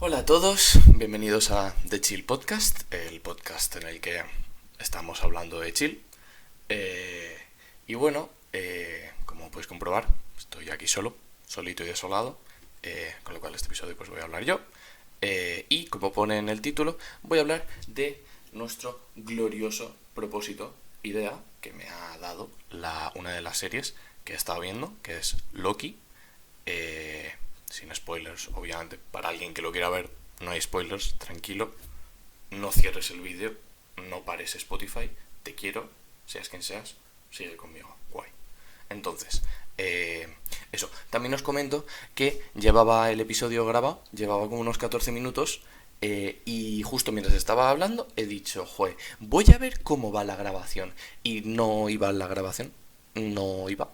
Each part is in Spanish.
Hola a todos, bienvenidos a The Chill Podcast, el podcast en el que estamos hablando de chill. Y bueno, como podéis comprobar, estoy aquí solito y desolado, con lo cual este episodio pues voy a hablar yo. Y como pone en el título, voy a hablar de nuestro glorioso propósito, idea que me ha dado una de las series que he estado viendo, que es Loki. Sin spoilers, obviamente, para alguien que lo quiera ver, no hay spoilers, tranquilo. No cierres el vídeo, no pares Spotify, te quiero, seas quien seas, sigue conmigo, guay. Entonces, eso. También os comento que llevaba el episodio grabado, llevaba como unos 14 minutos, y justo mientras estaba hablando he dicho, joder, voy a ver cómo va la grabación. Y no iba la grabación, no iba.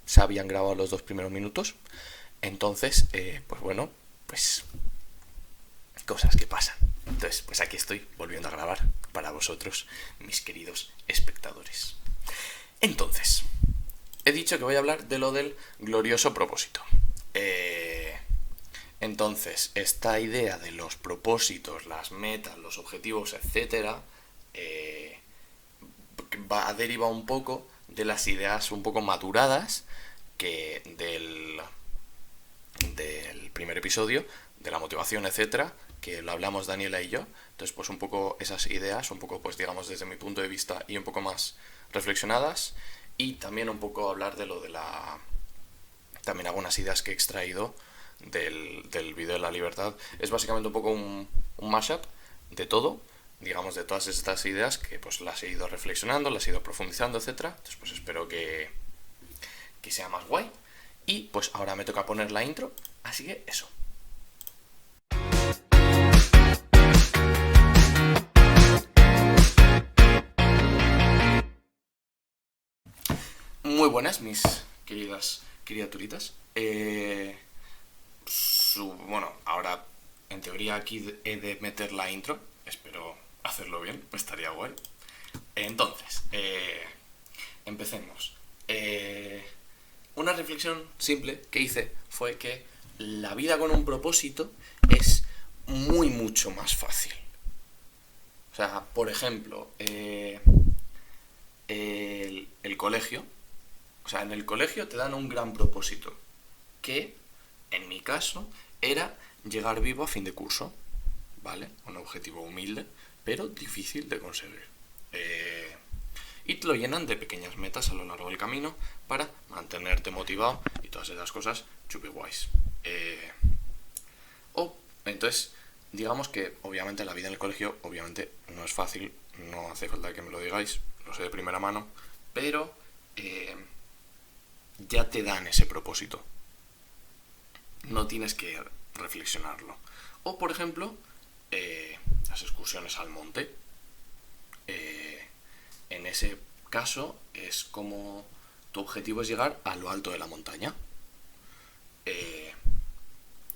Se habían grabado los 2 primeros minutos. Entonces, pues bueno, pues cosas que pasan. Entonces, pues aquí estoy volviendo a grabar para vosotros, mis queridos espectadores. Entonces, he dicho que voy a hablar de lo del glorioso propósito. Entonces, esta idea de los propósitos, las metas, los objetivos, etcétera, va a derivar un poco de las ideas un poco maduradas que del primer episodio, de la motivación, etcétera, que lo hablamos Daniela y yo. Entonces, pues un poco esas ideas, un poco, pues digamos, desde mi punto de vista y un poco más reflexionadas. Y también un poco hablar de lo de también algunas ideas que he extraído del vídeo de la libertad. Es básicamente un poco un mashup de todo, digamos, de todas estas ideas que pues las he ido reflexionando, las he ido profundizando, etcétera. Entonces, pues espero que sea más guay. Y pues ahora me toca poner la intro, así que eso. Muy buenas, mis queridas criaturitas. Bueno, ahora en teoría aquí he de meter la intro. Espero hacerlo bien, estaría guay. Entonces, empecemos. Una reflexión simple que hice fue que la vida con un propósito es mucho más fácil. O sea, por ejemplo, el colegio. O sea, en el colegio te dan un gran propósito, que en mi caso era llegar vivo a fin de curso, ¿vale? Un objetivo humilde, pero difícil de conseguir. Y te lo llenan de pequeñas metas a lo largo del camino para mantenerte motivado y todas esas cosas chupi guays. Entonces, digamos que obviamente la vida en el colegio obviamente no es fácil, no hace falta que me lo digáis, lo sé de primera mano, pero ya te dan ese propósito. No tienes que reflexionarlo. O, por ejemplo, las excursiones al monte. En ese caso es como tu objetivo es llegar a lo alto de la montaña.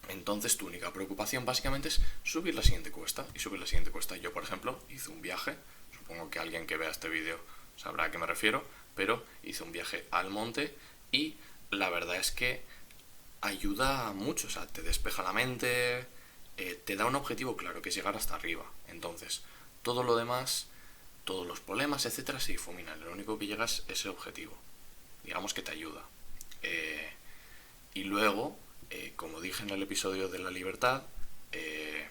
Entonces tu única preocupación básicamente es subir la siguiente cuesta. Y subir la siguiente cuesta. Yo, por ejemplo, hice un viaje. Supongo que alguien que vea este vídeo sabrá a qué me refiero. Pero hice un viaje al monte y la verdad es que ayuda mucho. O sea, te despeja la mente, te da un objetivo claro, que es llegar hasta arriba. Entonces, todo lo demás, todos los problemas, etcétera, se difuminan. Lo único que llega es ese objetivo. Digamos que te ayuda. Y luego, como dije en el episodio de la libertad, que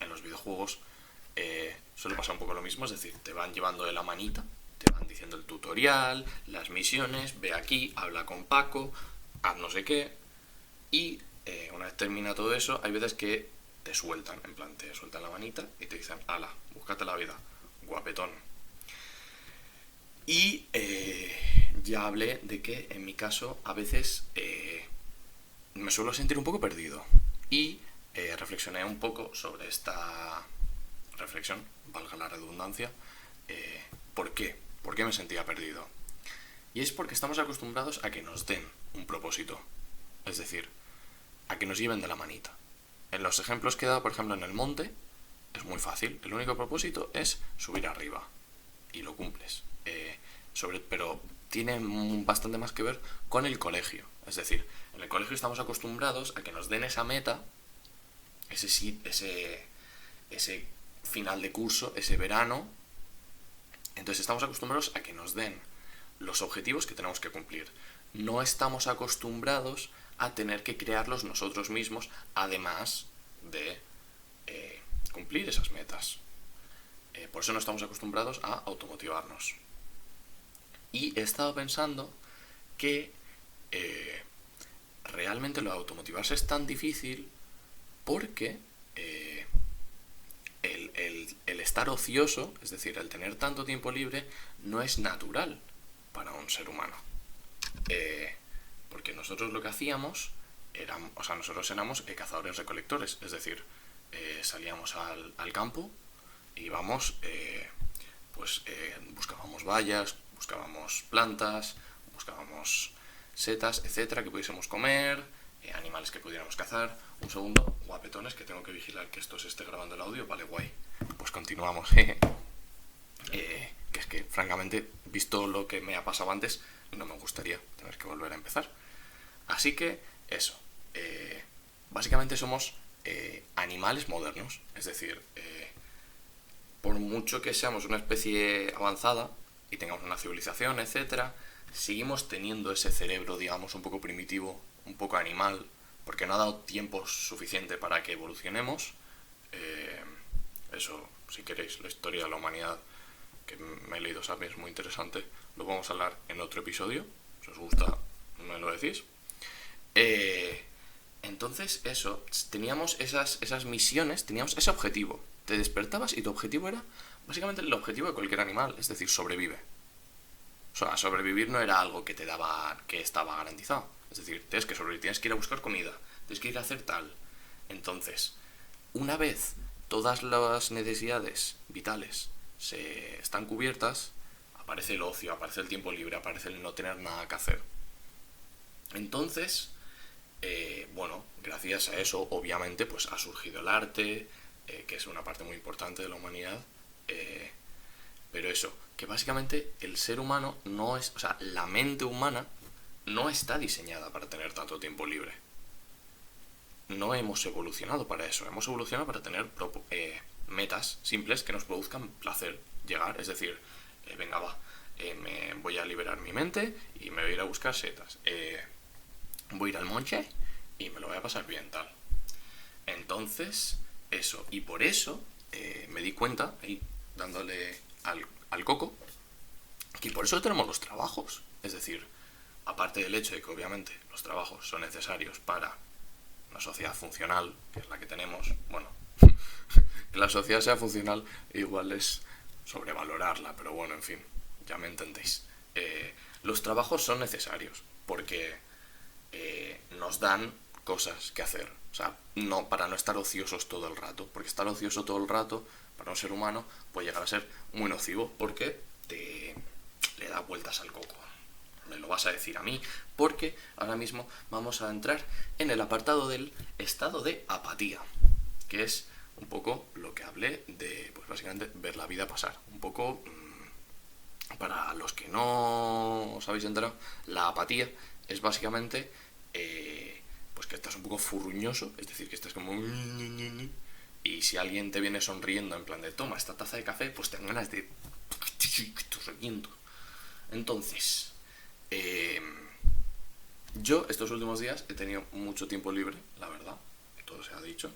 en los videojuegos suele pasar un poco lo mismo. Es decir, te van llevando de la manita, te van diciendo el tutorial, las misiones, ve aquí, habla con Paco, haz no sé qué. Y una vez termina todo eso, hay veces que te sueltan, en plan, te sueltan la manita y te dicen, ala, búscate la vida, guapetón. Y ya hablé de que en mi caso a veces me suelo sentir un poco perdido. Y reflexioné un poco sobre esta reflexión, valga la redundancia. ¿Por qué? ¿Por qué me sentía perdido? Y es porque estamos acostumbrados a que nos den un propósito. Es decir, a que nos lleven de la manita. En los ejemplos que he dado, por ejemplo, en el monte, es muy fácil. El único propósito es subir arriba. Y lo cumples. Pero tiene bastante más que ver con el colegio. Es decir, en el colegio estamos acostumbrados a que nos den esa meta ese final de curso, ese verano. Entonces estamos acostumbrados a que nos den los objetivos que tenemos que cumplir. No estamos acostumbrados a tener que crearlos nosotros mismos, además de cumplir esas metas. Por eso no estamos acostumbrados a automotivarnos. Y he estado pensando que realmente lo de automotivarse es tan difícil porque el estar ocioso, es decir, el tener tanto tiempo libre, no es natural para un ser humano. Porque nosotros lo que hacíamos nosotros éramos cazadores-recolectores, es decir, salíamos al campo y íbamos, buscábamos bayas, buscábamos plantas, buscábamos setas, etcétera, que pudiésemos comer, animales que pudiéramos cazar. Un segundo, guapetones, que tengo que vigilar que esto se esté grabando el audio. Vale, guay. Pues continuamos. Que es que, francamente, visto lo que me ha pasado antes, no me gustaría tener que volver a empezar. Así que, eso. Básicamente somos animales modernos. Es decir, por mucho que seamos una especie avanzada y tengamos una civilización, etcétera, seguimos teniendo ese cerebro, digamos, un poco primitivo, un poco animal, porque no ha dado tiempo suficiente para que evolucionemos. Eso, si queréis, la historia de la humanidad, que me he leído Sapiens, muy interesante, lo vamos a hablar en otro episodio. Si os gusta, me lo decís. Entonces, eso, teníamos esas misiones, teníamos ese objetivo. Te despertabas y tu objetivo era básicamente el objetivo de cualquier animal, es decir, sobrevive. O sea, sobrevivir no era algo que estaba garantizado. Es decir, tienes que sobrevivir, tienes que ir a buscar comida, tienes que ir a hacer tal. Entonces, una vez todas las necesidades vitales se están cubiertas, aparece el ocio, aparece el tiempo libre, aparece el no tener nada que hacer. Entonces, gracias a eso, obviamente, pues ha surgido el arte, que es una parte muy importante de la humanidad. Pero eso, que básicamente el ser humano no es, o sea, la mente humana no está diseñada para tener tanto tiempo libre. No hemos evolucionado para eso, hemos evolucionado para tener metas simples que nos produzcan placer llegar. Es decir, venga, va, me voy a liberar mi mente y me voy a ir a buscar setas. Voy a ir al monte y me lo voy a pasar bien, tal. Entonces, eso, y por eso me di cuenta, ahí dándole al coco, que por eso tenemos los trabajos. Es decir, aparte del hecho de que obviamente los trabajos son necesarios para una sociedad funcional, que es la que tenemos, bueno, que la sociedad sea funcional igual es sobrevalorarla, pero bueno, en fin, ya me entendéis. Los trabajos son necesarios porque nos dan cosas que hacer. O sea, no, para no estar ociosos todo el rato, porque estar ocioso todo el rato para un ser humano puede llegar a ser muy nocivo porque le da vueltas al coco. Me lo vas a decir a mí, porque ahora mismo vamos a entrar en el apartado del estado de apatía, que es un poco lo que hablé de, pues básicamente, ver la vida pasar. Un poco, para los que no os habéis enterado, la apatía es básicamente, pues que estás un poco furruñoso, es decir, que estás como... Y si alguien te viene sonriendo en plan de toma esta taza de café, pues te dan ganas de... te reviento. Entonces, yo estos últimos días he tenido mucho tiempo libre, la verdad, todo se ha dicho.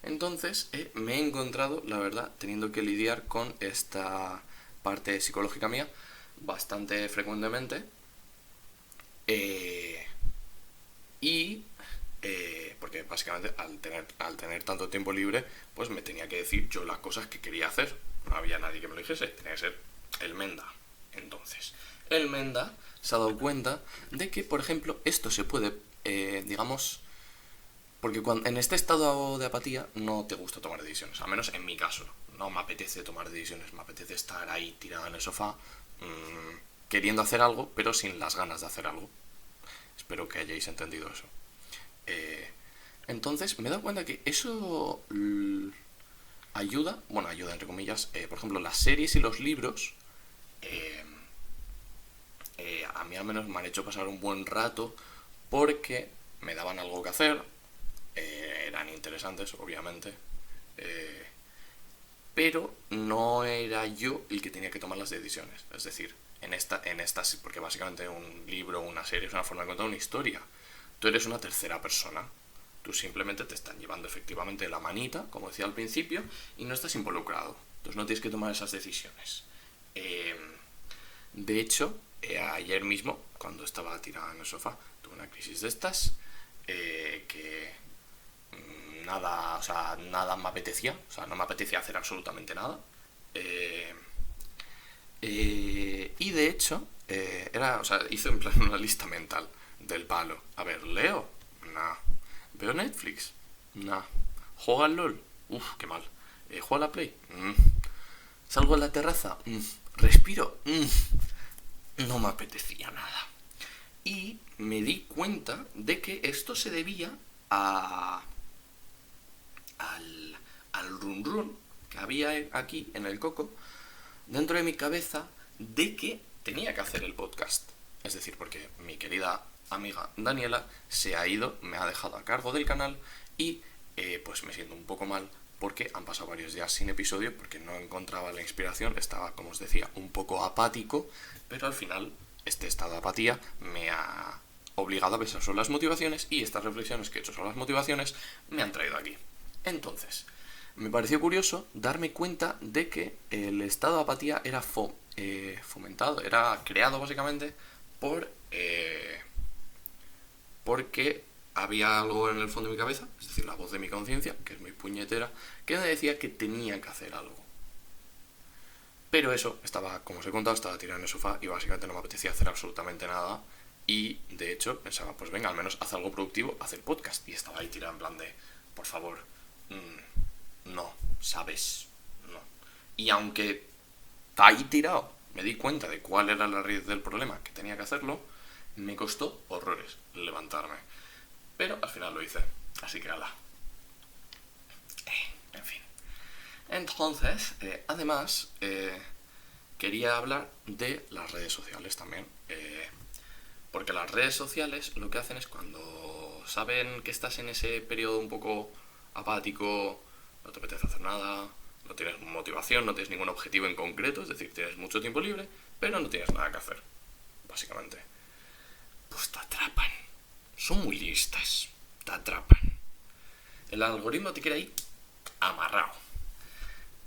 Entonces me he encontrado, la verdad, teniendo que lidiar con esta parte psicológica mía bastante frecuentemente. Porque básicamente al tener tanto tiempo libre, pues me tenía que decir yo las cosas que quería hacer. No había nadie que me lo dijese, tenía que ser el Menda. Entonces, el Menda se ha dado cuenta de que, por ejemplo, esto se puede, digamos... Porque en este estado de apatía no te gusta tomar decisiones, al menos en mi caso. No me apetece tomar decisiones, me apetece estar ahí tirado en el sofá, queriendo hacer algo, pero sin las ganas de hacer algo. Espero que hayáis entendido eso. Entonces me he dado cuenta que eso ayuda entre comillas, por ejemplo, las series y los libros, a mí al menos me han hecho pasar un buen rato porque me daban algo que hacer, eran interesantes, obviamente, pero no era yo el que tenía que tomar las decisiones. Es decir, en estas, porque básicamente un libro o una serie es una forma de contar una historia. Tú eres una tercera persona. Tú simplemente te están llevando efectivamente la manita, como decía al principio, y no estás involucrado. Entonces no tienes que tomar esas decisiones. De hecho, ayer mismo, cuando estaba tirada en el sofá, tuve una crisis de estas, que nada me apetecía, no me apetecía hacer absolutamente nada. Y de hecho, hice en plan una lista mental del palo. A ver, ¿leo? Nah. ¿Veo Netflix? Nah. ¿Juego al LOL? Uf, qué mal. ¿Juego a la Play? ¿Salgo a la terraza? ¿Respiro? No me apetecía nada. Y me di cuenta de que esto se debía al run run que había aquí en el coco dentro de mi cabeza de que tenía que hacer el podcast. Es decir, porque mi querida amiga Daniela se ha ido, me ha dejado a cargo del canal y pues me siento un poco mal porque han pasado varios días sin episodio porque no encontraba la inspiración, estaba, como os decía, un poco apático, pero al final este estado de apatía me ha obligado a pensar sobre las motivaciones y estas reflexiones que he hecho sobre las motivaciones me han traído aquí. Entonces, me pareció curioso darme cuenta de que el estado de apatía era fomentado, era creado básicamente porque había algo en el fondo de mi cabeza, es decir, la voz de mi conciencia, que es muy puñetera, que me decía que tenía que hacer algo. Pero eso, como os he contado, estaba tirado en el sofá y básicamente no me apetecía hacer absolutamente nada. Y de hecho pensaba, pues venga, al menos haz algo productivo, haz el podcast. Y estaba ahí tirado en plan de, por favor, no, ¿sabes? No. Y aunque ahí tirado me di cuenta de cuál era la raíz del problema, que tenía que hacerlo, me costó horrores levantarme. Pero al final lo hice, así que ala. En fin. Entonces, además, quería hablar de las redes sociales también. Porque las redes sociales lo que hacen es cuando saben que estás en ese periodo un poco apático, no te apetece hacer nada, no tienes motivación, no tienes ningún objetivo en concreto, es decir, tienes mucho tiempo libre, pero no tienes nada que hacer, básicamente. Pues te atrapan. Son muy listas. Te atrapan. El algoritmo te quiere ahí amarrado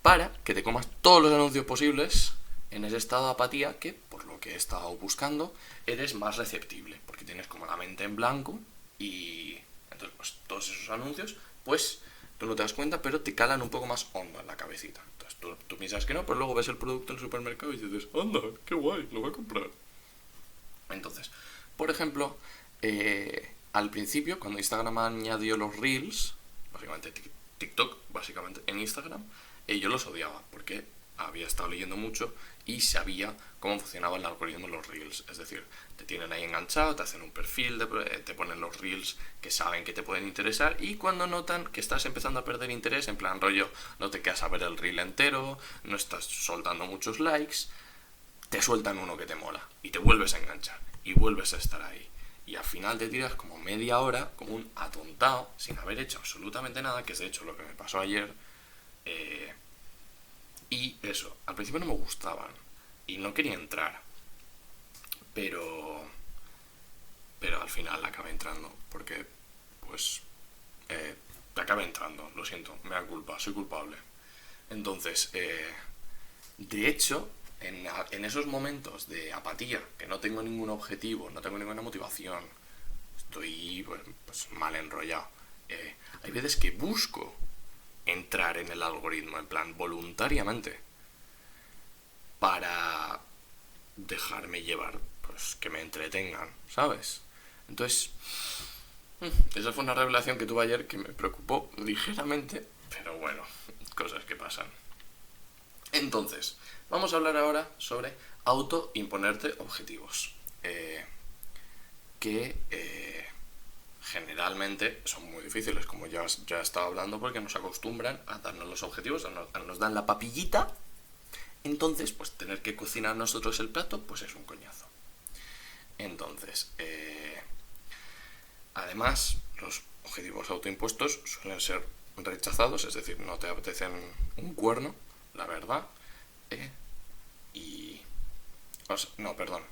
para que te comas todos los anuncios posibles en ese estado de apatía que, por lo que he estado buscando, eres más receptible, porque tienes como la mente en blanco y entonces pues todos esos anuncios, pues tú no te das cuenta, pero te calan un poco más hondo en la cabecita. Entonces tú piensas que no, pero luego ves el producto en el supermercado y dices, anda, qué guay, lo voy a comprar. Entonces, por ejemplo, al principio, cuando Instagram añadió los Reels, básicamente TikTok, básicamente en Instagram, yo los odiaba porque había estado leyendo mucho y sabía cómo funcionaba el algoritmo de los Reels. Es decir, te tienen ahí enganchado, te hacen un perfil, te ponen los Reels que saben que te pueden interesar y cuando notan que estás empezando a perder interés, en plan rollo, no te quedas a ver el Reel entero, no estás soltando muchos likes, te sueltan uno que te mola y te vuelves a enganchar y vuelves a estar ahí. Y al final te tiras como media hora, como un atontado, sin haber hecho absolutamente nada, que es de hecho lo que me pasó ayer. Y eso, al principio no me gustaban y no quería entrar, pero al final acabé entrando, porque pues acabé entrando, lo siento, me da culpa, soy culpable. Entonces, de hecho, en esos momentos de apatía, que no tengo ningún objetivo, no tengo ninguna motivación, estoy pues mal enrollado, hay veces que busco entrar en el algoritmo, en plan voluntariamente, para dejarme llevar, pues que me entretengan, ¿sabes? Entonces, esa fue una revelación que tuve ayer que me preocupó ligeramente, pero bueno, cosas que pasan. Entonces, vamos a hablar ahora sobre autoimponerte objetivos, que generalmente son muy difíciles, como ya he estado hablando, porque nos acostumbran a darnos los objetivos, nos dan la papillita, entonces pues tener que cocinar nosotros el plato pues es un coñazo. Entonces, Además, los objetivos autoimpuestos suelen ser rechazados, es decir, no te apetecen un cuerno, la verdad. No, perdón.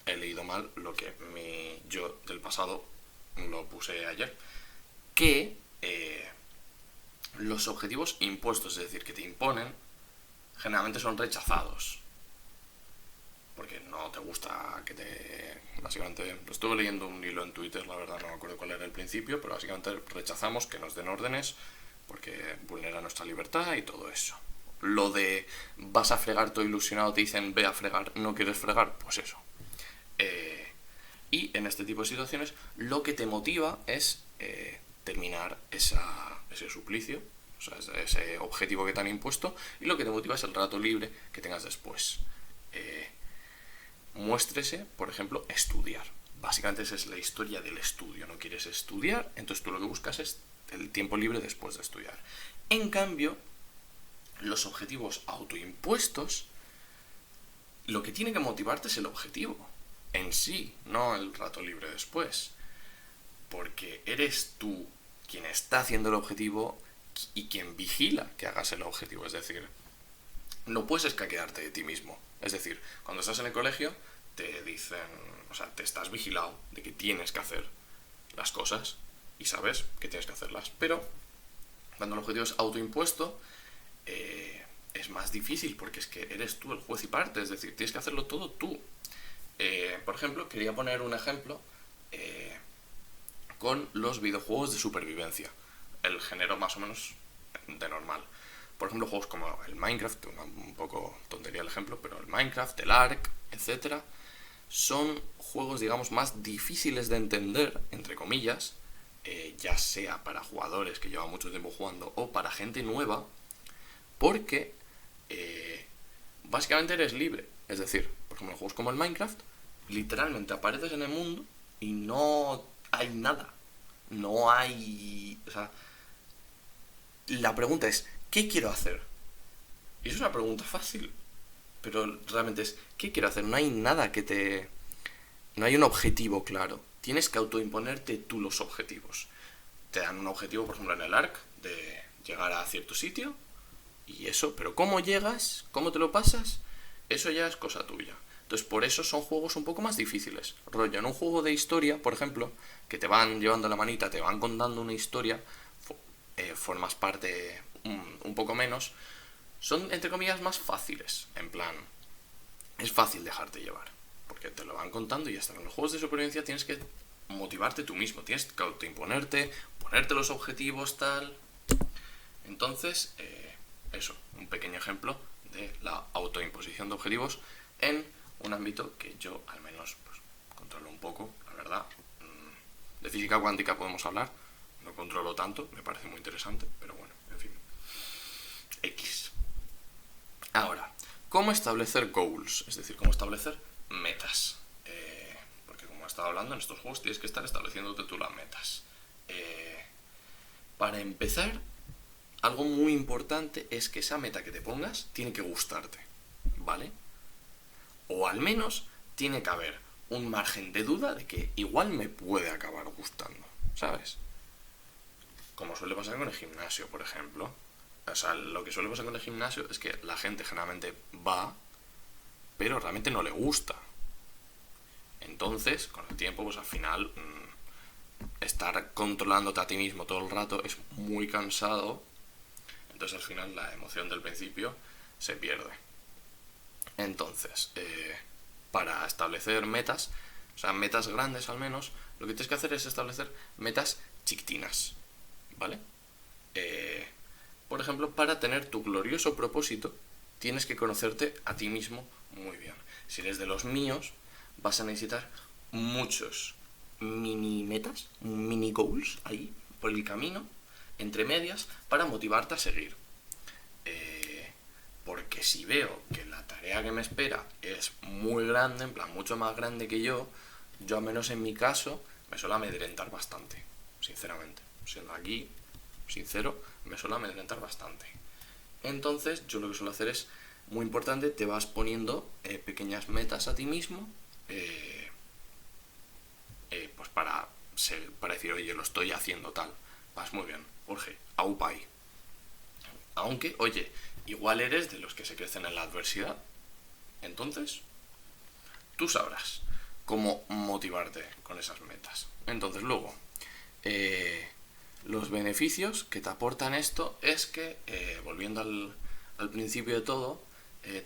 He leído mal lo que mi yo del pasado lo puse ayer. Que los objetivos impuestos, es decir, que te imponen, generalmente son rechazados. Porque no te gusta que te... Básicamente, lo estuve leyendo un hilo en Twitter, la verdad no me acuerdo cuál era el principio, pero básicamente rechazamos que nos den órdenes porque vulnera nuestra libertad y todo eso. Lo de vas a fregar todo ilusionado, te dicen ve a fregar, no quieres fregar, pues eso. Y en este tipo de situaciones lo que te motiva es terminar ese suplicio, o sea, ese objetivo que te han impuesto, y lo que te motiva es el rato libre que tengas después. Muéstrese, por ejemplo, estudiar. Básicamente esa es la historia del estudio. No quieres estudiar, entonces tú lo que buscas es el tiempo libre después de estudiar. En cambio, los objetivos autoimpuestos, lo que tiene que motivarte es el objetivo en sí, no el rato libre después. Porque eres tú quien está haciendo el objetivo y quien vigila que hagas el objetivo. Es decir, no puedes escaquearte de ti mismo. Es decir, cuando estás en el colegio te dicen, o sea, te estás vigilado de que tienes que hacer las cosas y sabes que tienes que hacerlas. Pero cuando el objetivo es autoimpuesto, es más difícil porque es que eres tú el juez y parte. Es decir, tienes que hacerlo todo tú. Por ejemplo, quería poner un ejemplo con los videojuegos de supervivencia. El género más o menos de normal. Por ejemplo, juegos como el Minecraft, un poco tontería el ejemplo, pero el Minecraft, el Ark, etcétera, son juegos, digamos, más difíciles de entender, entre comillas, ya sea para jugadores que llevan mucho tiempo jugando o para gente nueva, porque básicamente eres libre. Es decir, por ejemplo, en juegos como el Minecraft, literalmente apareces en el mundo y no hay nada. No hay... O sea, la pregunta es, ¿qué quiero hacer? Y eso es una pregunta fácil. Pero realmente es, ¿qué quiero hacer? No hay nada que te... No hay un objetivo claro. Tienes que autoimponerte tú los objetivos. Te dan un objetivo, por ejemplo, en el Ark, de llegar a cierto sitio. Y eso, pero ¿cómo llegas? ¿Cómo te lo pasas? Eso ya es cosa tuya. Entonces, por eso son juegos un poco más difíciles. Rollo, en un juego de historia, por ejemplo, que te van llevando la manita, te van contando una historia, formas parte un poco menos, son, entre comillas, más fáciles. En plan, es fácil dejarte llevar, porque te lo van contando y ya está. En los juegos de supervivencia tienes que motivarte tú mismo, tienes que autoimponerte, ponerte los objetivos, tal. Entonces, eso, un pequeño ejemplo de la autoimposición de objetivos en un ámbito que yo al menos pues, controlo un poco, la verdad. De física cuántica podemos hablar, no controlo tanto, me parece muy interesante, pero bueno, en fin. X. Ahora, ¿cómo establecer goals? Es decir, ¿cómo establecer metas? Porque como he estado hablando, en estos juegos tienes que estar estableciéndote tú las metas. Para empezar, algo muy importante es que esa meta que te pongas tiene que gustarte, ¿vale? O al menos tiene que haber un margen de duda de que igual me puede acabar gustando, ¿sabes? Como suele pasar con el gimnasio, por ejemplo. O sea, lo que suele pasar con el gimnasio es que la gente generalmente va, pero realmente no le gusta. Entonces, con el tiempo, pues al final, estar controlándote a ti mismo todo el rato es muy cansado. Entonces, al final, la emoción del principio se pierde. Entonces, para establecer metas, o sea, metas grandes al menos, lo que tienes que hacer es establecer metas chiquitinas, ¿vale? Por ejemplo, para tener tu glorioso propósito, tienes que conocerte a ti mismo muy bien. Si eres de los míos, vas a necesitar muchos mini metas, mini goals ahí por el camino, entre medias, para motivarte a seguir. Porque si veo que la tarea que me espera es muy grande, en plan mucho más grande que yo al menos en mi caso me suele amedrentar bastante, sinceramente. Siendo aquí sincero, me suele amedrentar bastante. Entonces yo lo que suelo hacer es, muy importante, te vas poniendo pequeñas metas a ti mismo, pues para para decir, oye, lo estoy haciendo tal. Vas muy bien, Jorge, aupa ahí. Aunque, oye, igual eres de los que se crecen en la adversidad. Entonces, tú sabrás cómo motivarte con esas metas. Entonces, luego, los beneficios que te aportan esto es que, volviendo al principio de todo,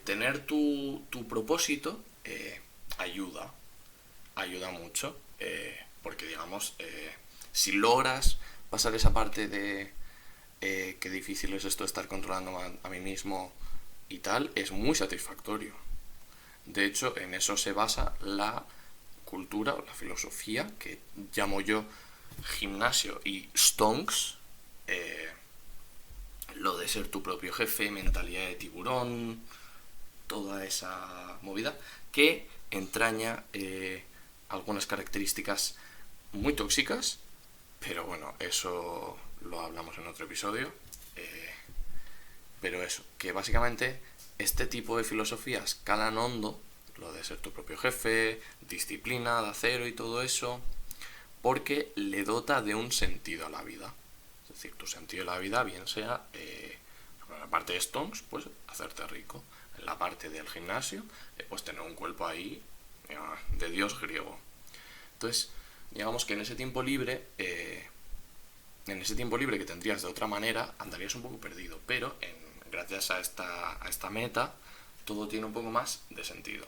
tener tu propósito ayuda mucho, porque digamos, si logras pasar esa parte de qué difícil es esto de estar controlando a mí mismo y tal, es muy satisfactorio. De hecho, en eso se basa la cultura o la filosofía que llamo yo gimnasio y stonks, lo de ser tu propio jefe, mentalidad de tiburón, toda esa movida que entraña algunas características muy tóxicas, pero bueno, eso lo hablamos en otro episodio. Pero eso, que básicamente este tipo de filosofías calan hondo, lo de ser tu propio jefe, disciplina de acero y todo eso, porque le dota de un sentido a la vida. Es decir, tu sentido de la vida, bien sea, en la parte de Stones, pues hacerte rico. En la parte del gimnasio, pues tener un cuerpo ahí de dios griego. Entonces, digamos que en ese tiempo libre que tendrías de otra manera, andarías un poco perdido. Pero gracias a esta meta, todo tiene un poco más de sentido.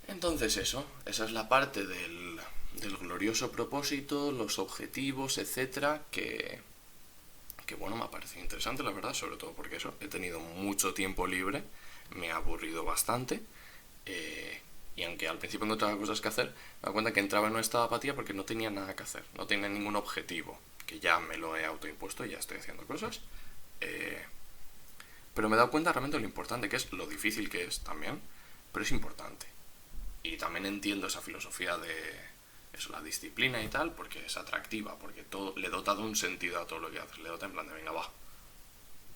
Entonces esa es la parte del glorioso propósito, los objetivos, etcétera, que bueno, me ha parecido interesante, la verdad, sobre todo porque he tenido mucho tiempo libre, me ha aburrido bastante, y aunque al principio encontraba cosas que hacer, me da cuenta que entraba en una estado de apatía porque no tenía nada que hacer, no tenía ningún objetivo, que ya me lo he autoimpuesto y ya estoy haciendo cosas, pero me he dado cuenta realmente de lo importante que es, lo difícil que es también, pero es importante. Y también entiendo esa filosofía de eso, la disciplina y tal, porque es atractiva, porque todo le dota de un sentido a todo lo que haces, le dota en plan de, venga, va,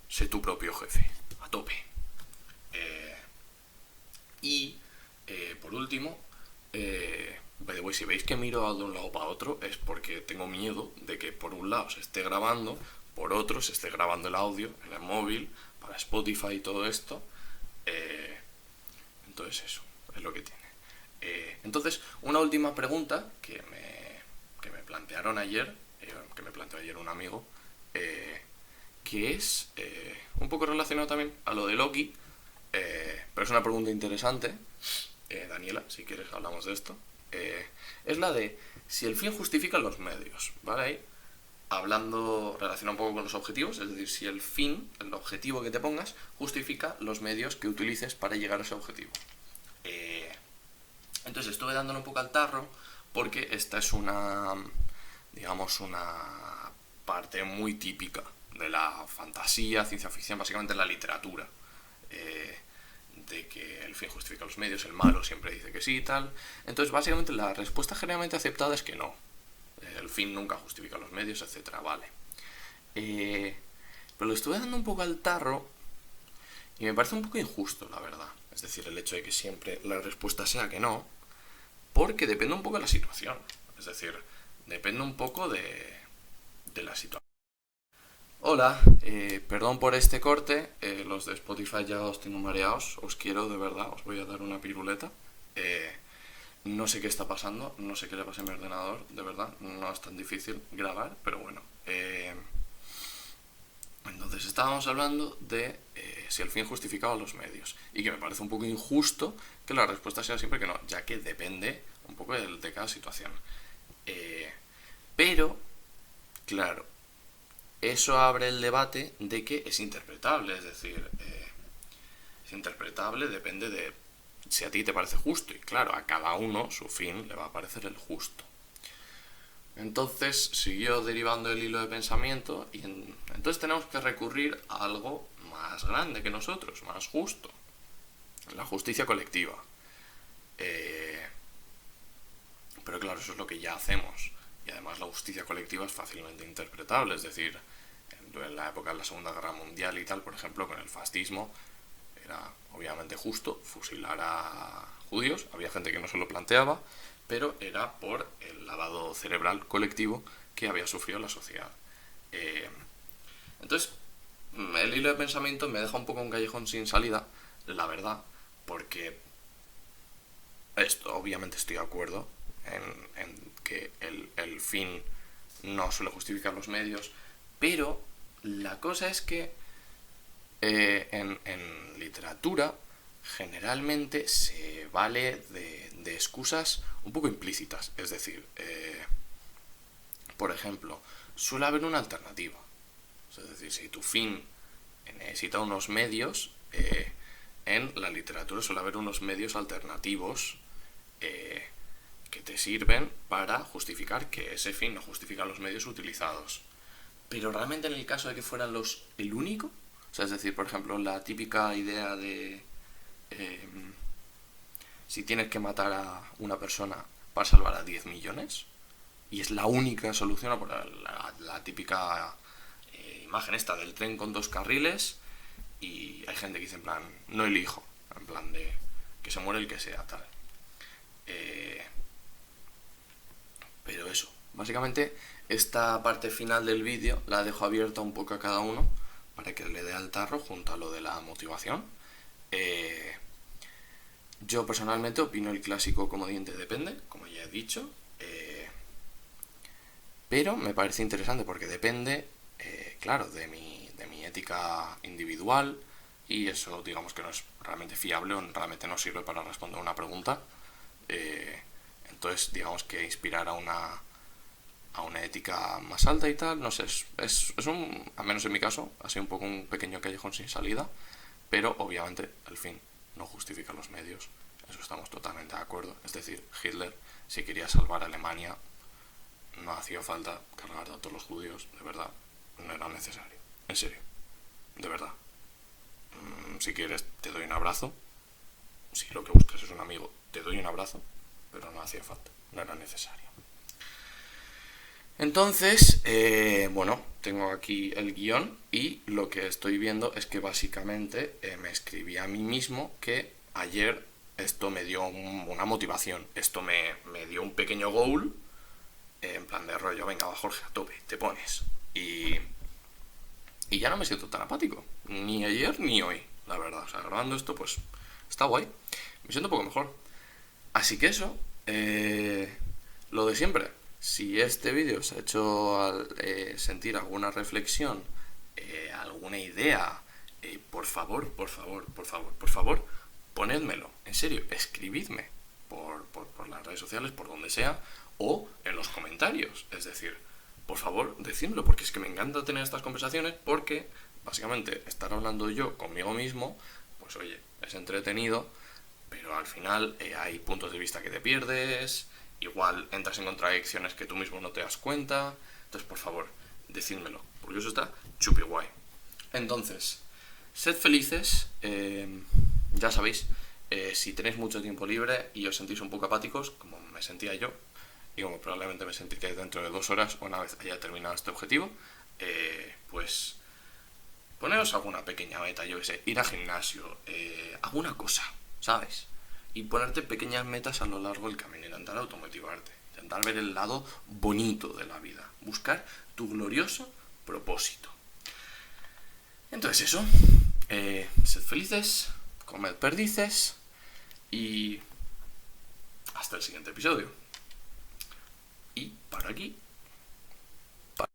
sé tu propio jefe, a tope. Por último, by the way, si veis que miro de un lado para otro, es porque tengo miedo de que por un lado se esté grabando, por otro se esté grabando el audio en el móvil, para Spotify y todo esto. Entonces eso, es lo que tiene. Entonces, una última pregunta que me plantearon ayer, que me planteó ayer un amigo, que es un poco relacionado también a lo de Loki, pero es una pregunta interesante. Daniela, si quieres hablamos de esto. Es la de si el fin justifica los medios, ¿vale? Ahí, hablando, relacionado un poco con los objetivos, es decir, si el fin, el objetivo que te pongas, justifica los medios que utilices para llegar a ese objetivo. Entonces estuve dándole un poco al tarro porque esta es una parte muy típica de la fantasía, ciencia ficción, básicamente en la literatura. De que el fin justifica los medios, el malo siempre dice que sí y tal. Entonces básicamente la respuesta generalmente aceptada es que no. El fin nunca justifica los medios, etcétera, vale. Pero le estuve dando un poco al tarro y me parece un poco injusto, la verdad. Es decir, el hecho de que siempre la respuesta sea que no, porque depende un poco de la situación. Es decir, depende un poco de la situación. Hola, perdón por este corte, los de Spotify ya os tengo mareados, os quiero de verdad, os voy a dar una piruleta. No sé qué está pasando, no sé qué le pasa a mi ordenador, de verdad, no es tan difícil grabar, pero bueno. Entonces estábamos hablando de si el fin justificaba los medios, y que me parece un poco injusto que la respuesta sea siempre que no, ya que depende un poco de cada situación. Pero, claro, eso abre el debate de que es interpretable, es decir, es interpretable, depende de si a ti te parece justo, y claro, a cada uno su fin le va a parecer el justo. Entonces siguió derivando el hilo de pensamiento y entonces tenemos que recurrir a algo más grande que nosotros, más justo, la justicia colectiva. Pero claro, eso es lo que ya hacemos. Y además la justicia colectiva es fácilmente interpretable, es decir, en la época de la Segunda Guerra Mundial y tal, por ejemplo, con el fascismo, era obviamente justo fusilar a judíos, había gente que no se lo planteaba, pero era por el lavado cerebral colectivo que había sufrido la sociedad. Entonces, el hilo de pensamiento me deja un poco un callejón sin salida, la verdad, porque esto, obviamente estoy de acuerdo en que el fin no suele justificar los medios, pero la cosa es que en literatura generalmente se vale de excusas un poco implícitas. Es decir, por ejemplo, suele haber una alternativa. Es decir, si tu fin necesita unos medios, en la literatura suele haber unos medios alternativos que te sirven para justificar que ese fin no justifica los medios utilizados. Pero realmente en el caso de que fueran el único, o sea, es decir, por ejemplo, la típica idea de si tienes que matar a una persona para salvar a 10 millones, y es la única solución, por la típica imagen esta del tren con 2 carriles, y hay gente que dice en plan, no elijo, en plan de que se muere el que sea, tal. Pero eso, básicamente esta parte final del vídeo la dejo abierta un poco a cada uno para que le dé al tarro junto a lo de la motivación. Yo personalmente opino el clásico comodín de depende, como ya he dicho, pero me parece interesante porque depende, claro, de mi ética individual, y eso digamos que no es realmente fiable o realmente no sirve para responder una pregunta. Entonces digamos que inspirar a una ética más alta y tal, no sé, es un, al menos en mi caso, ha sido un poco un pequeño callejón sin salida, pero obviamente el fin no justifica los medios, eso estamos totalmente de acuerdo. Es decir, Hitler, si quería salvar a Alemania, no hacía falta cargar a todos los judíos, de verdad, no era necesario, en serio, de verdad. Si quieres te doy un abrazo, si lo que buscas es un amigo, te doy un abrazo, pero no hacía falta, no era necesario. Entonces, bueno, tengo aquí el guión y lo que estoy viendo es que básicamente me escribí a mí mismo que ayer esto me dio una motivación, esto me dio un pequeño goal, en plan de rollo, venga, va Jorge, a tope, te pones. Y ya no me siento tan apático, ni ayer ni hoy, la verdad. O sea, grabando esto, pues está guay, me siento un poco mejor. Así que eso, lo de siempre. Si este vídeo os ha hecho sentir alguna reflexión, alguna idea, por favor, ponedmelo. En serio, escribidme por las redes sociales, por donde sea, o en los comentarios. Es decir, por favor, decídmelo, porque es que me encanta tener estas conversaciones, porque básicamente estar hablando yo conmigo mismo, pues oye, es entretenido, pero al final hay puntos de vista que te pierdes, igual entras en contradicciones que tú mismo no te das cuenta. Entonces, por favor, decídmelo, porque eso está chupi guay. Entonces, sed felices, ya sabéis, si tenéis mucho tiempo libre y os sentís un poco apáticos, como me sentía yo, y como probablemente me sentiré dentro de 2 horas, una vez haya terminado este objetivo, pues poneros alguna pequeña meta, yo que sé, ir al gimnasio, alguna cosa, ¿sabes? Y ponerte pequeñas metas a lo largo del camino, intentar automotivarte, intentar ver el lado bonito de la vida, buscar tu glorioso propósito. Entonces eso, sed felices, comed perdices y hasta el siguiente episodio. Y para aquí